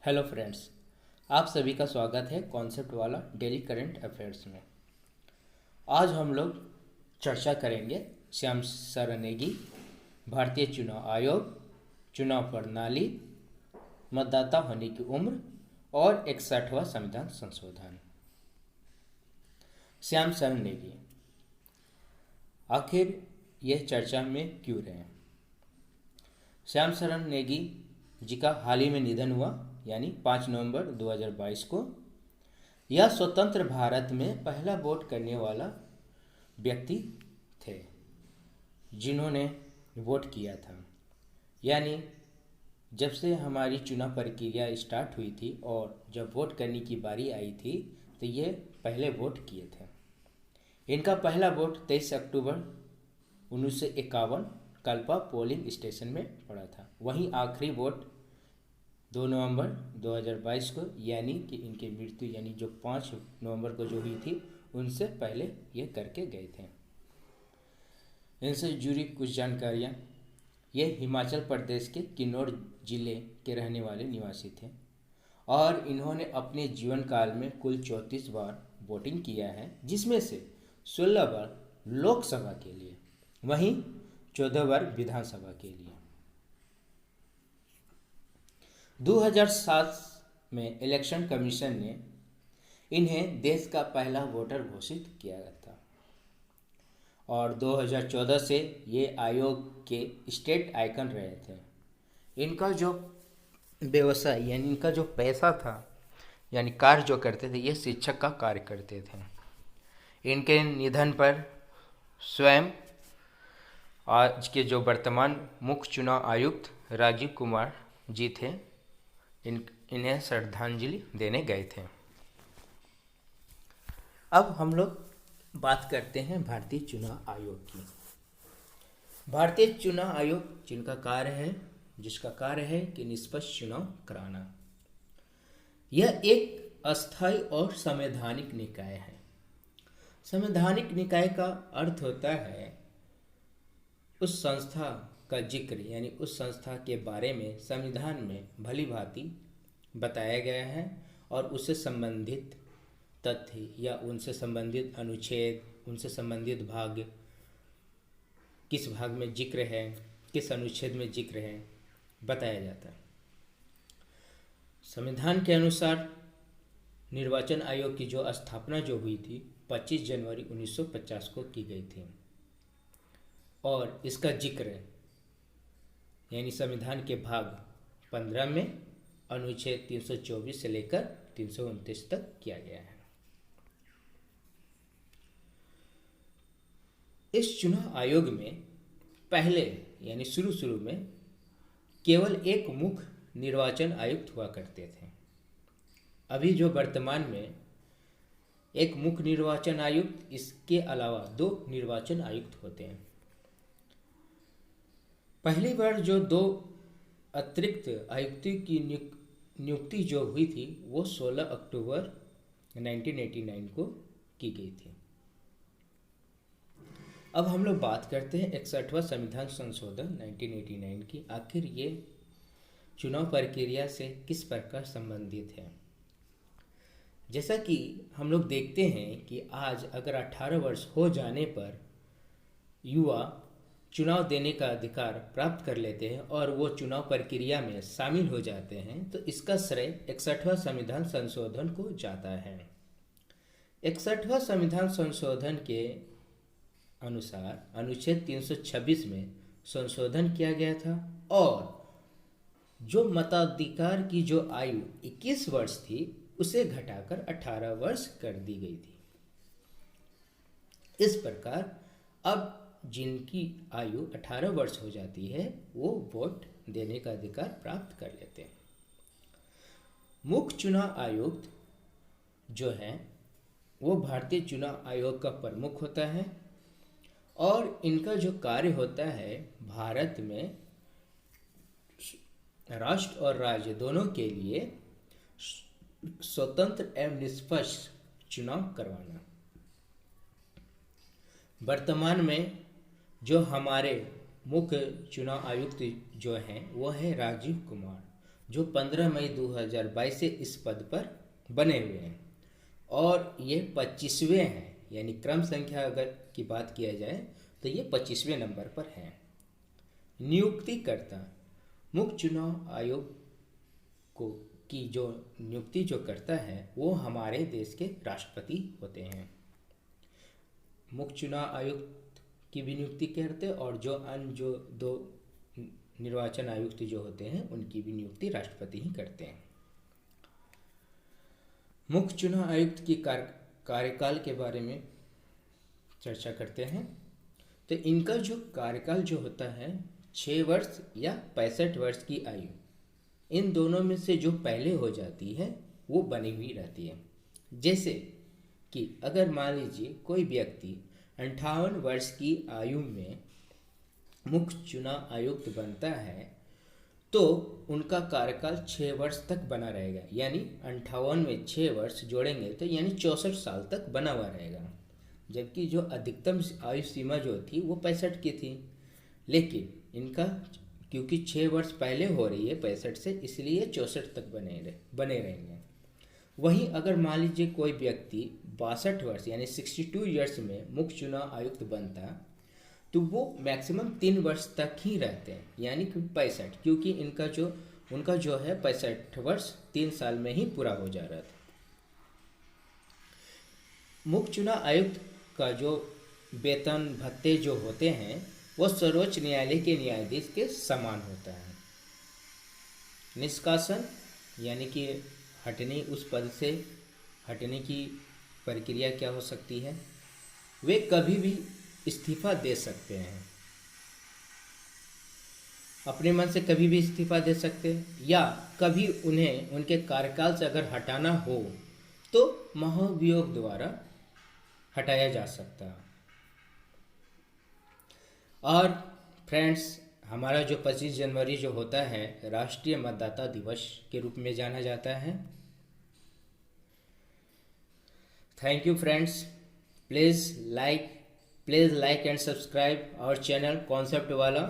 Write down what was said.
Hello friends. आप सभी का स्वागत है कॉन्सेप्ट वाला डेली करंट अफेयर्स में। आज हम लोग चर्चा करेंगे श्याम सरन नेगी, भारतीय चुनाव आयोग, चुनाव प्रणाली, मतदाता होने की उम्र और 61वां संविधान संशोधन। श्याम सरन नेगी आखिर यह चर्चा में क्यों रहे? श्याम सरन नेगी जी का हाल ही में निधन हुआ, यानी 5 नवंबर 2022 को। यह स्वतंत्र भारत में पहला वोट करने वाला व्यक्ति थे जिन्होंने वोट किया था। यानी जब से हमारी चुनाव प्रक्रिया स्टार्ट हुई थी और जब वोट करने की बारी आई थी तो ये पहले वोट किए थे। इनका पहला वोट 23 अक्टूबर 1951 कल्पा पोलिंग स्टेशन में पड़ा था। वहीं आखिरी वोट 2 नवंबर 2022 को, यानी कि इनकी मृत्यु यानी जो 5 नवंबर को जो हुई थी, उनसे पहले ये करके गए थे। इनसे जुड़ी कुछ जानकारियाँ। ये हिमाचल प्रदेश के किन्नौर जिले के रहने वाले निवासी थे और इन्होंने अपने जीवन काल में कुल 34 बार वोटिंग किया है, जिसमें से 16 बार लोकसभा के लिए, वहीं 14 बार विधानसभा के लिए। 2007 में इलेक्शन कमीशन ने इन्हें देश का पहला वोटर घोषित किया गया था और 2014 से ये आयोग के स्टेट आइकन रहे थे। इनका जो व्यवसाय यानी इनका जो पैसा था, यानी कार्य जो करते थे, ये शिक्षक का कार्य करते थे। इनके निधन पर स्वयं आज के जो वर्तमान मुख्य चुनाव आयुक्त राजीव कुमार जी थे, इन्हें श्रद्धांजलि देने गए थे। अब हम लोग बात करते हैं भारतीय चुनाव आयोग की। भारतीय चुनाव आयोग जिसका कार्य है कि निष्पक्ष चुनाव कराना। यह एक अस्थायी और संवैधानिक निकाय है। संवैधानिक निकाय का अर्थ होता है उस संस्था का जिक्र, यानी उस संस्था के बारे में संविधान में भली भांति बताया गया है और उससे संबंधित तथ्य या उनसे संबंधित अनुच्छेद, उनसे संबंधित भाग, किस भाग में जिक्र है, किस अनुच्छेद में जिक्र है, बताया जाता है। संविधान के अनुसार निर्वाचन आयोग की जो स्थापना जो हुई थी 25 जनवरी 1950 को की गई थी और इसका जिक्र यानी संविधान के भाग 15 में अनुच्छेद 324 से लेकर 329 तक किया गया है। इस चुनाव आयोग में पहले यानी शुरू में केवल एक मुख्य निर्वाचन आयुक्त हुआ करते थे। अभी जो वर्तमान में एक मुख्य निर्वाचन आयुक्त, इसके अलावा 2 निर्वाचन आयुक्त होते हैं। पहली बार जो 2 अतिरिक्त आयुक्तों की नियुक्ति जो हुई थी वो 16 अक्टूबर 1989 को की गई थी। अब हम लोग बात करते हैं 61वां संविधान संशोधन 1989 की। आखिर ये चुनाव प्रक्रिया से किस प्रकार संबंधित है? जैसा कि हम लोग देखते हैं कि आज अगर 18 वर्ष हो जाने पर युवा चुनाव देने का अधिकार प्राप्त कर लेते हैं और वो चुनाव प्रक्रिया में शामिल हो जाते हैं, तो इसका श्रेय 61वां संविधान संशोधन को जाता है। 61वां संविधान संशोधन के अनुसार अनुच्छेद 326 में संशोधन किया गया था और जो मताधिकार की जो आयु 21 वर्ष थी उसे घटाकर 18 वर्ष कर दी गई थी। इस प्रकार अब जिनकी आयु 18 वर्ष हो जाती है वो वोट देने का अधिकार प्राप्त कर लेते हैं। मुख्य चुनाव आयुक्त जो है वो भारतीय चुनाव आयोग का प्रमुख होता है और इनका जो कार्य होता है भारत में राष्ट्र और राज्य दोनों के लिए स्वतंत्र एवं निष्पक्ष चुनाव करवाना। वर्तमान में जो हमारे मुख्य चुनाव आयुक्त जो हैं वो है राजीव कुमार, जो 15 मई 2022 से इस पद पर बने हुए हैं और ये 25वें हैं, यानी क्रम संख्या अगर की बात किया जाए तो ये 25वें नंबर पर हैं। नियुक्तिकर्ता, मुख्य चुनाव आयोग को की जो नियुक्ति जो करता है वो हमारे देश के राष्ट्रपति होते हैं। मुख्य चुनाव आयुक्त की भी नियुक्ति करते और जो अन्य जो दो निर्वाचन आयुक्त जो होते हैं उनकी भी नियुक्ति राष्ट्रपति ही करते हैं। मुख्य चुनाव आयुक्त की कार्यकाल के बारे में चर्चा करते हैं। तो इनका जो कार्यकाल जो होता है 6 वर्ष या 65 वर्ष की आयु, इन दोनों में से जो पहले हो जाती है वो बनी हुई रहती है। जैसे कि अगर मान लीजिए कोई व्यक्ति 58 वर्ष की आयु में मुख्य चुनाव आयुक्त बनता है तो उनका कार्यकाल 6 वर्ष तक बना रहेगा, यानी 58 में 6 वर्ष जोड़ेंगे तो यानी 64 साल तक बना हुआ रहेगा। जबकि जो अधिकतम आयु सीमा जो थी वो 65 की थी, लेकिन इनका क्योंकि 6 वर्ष पहले हो रही है 65 से, इसलिए 64 तक बने रहेंगे। वहीं अगर मान लीजिए कोई व्यक्ति 62 वर्ष यानी 62 ईयर्स में मुख्य चुनाव आयुक्त बनता तो वो मैक्सिमम 3 वर्ष तक ही रहते हैं, यानी कि 65, क्योंकि उनका जो है 65 वर्ष 3 साल में ही पूरा हो जा रहा था। मुख्य चुनाव आयुक्त का जो वेतन भत्ते जो होते हैं वो सर्वोच्च न्यायालय के न्यायाधीश के समान होता है। निष्कासन यानी कि हटने, उस पद से हटने की प्रक्रिया क्या हो सकती है, वे कभी भी इस्तीफा दे सकते हैं, अपने मन से कभी भी इस्तीफा दे सकते हैं, या कभी उन्हें उनके कार्यकाल से अगर हटाना हो तो महाभियोग द्वारा हटाया जा सकता है। और फ्रेंड्स, हमारा जो 25 जनवरी जो होता है राष्ट्रीय मतदाता दिवस के रूप में जाना जाता है। Thank you friends, please like and subscribe our channel concept वाला।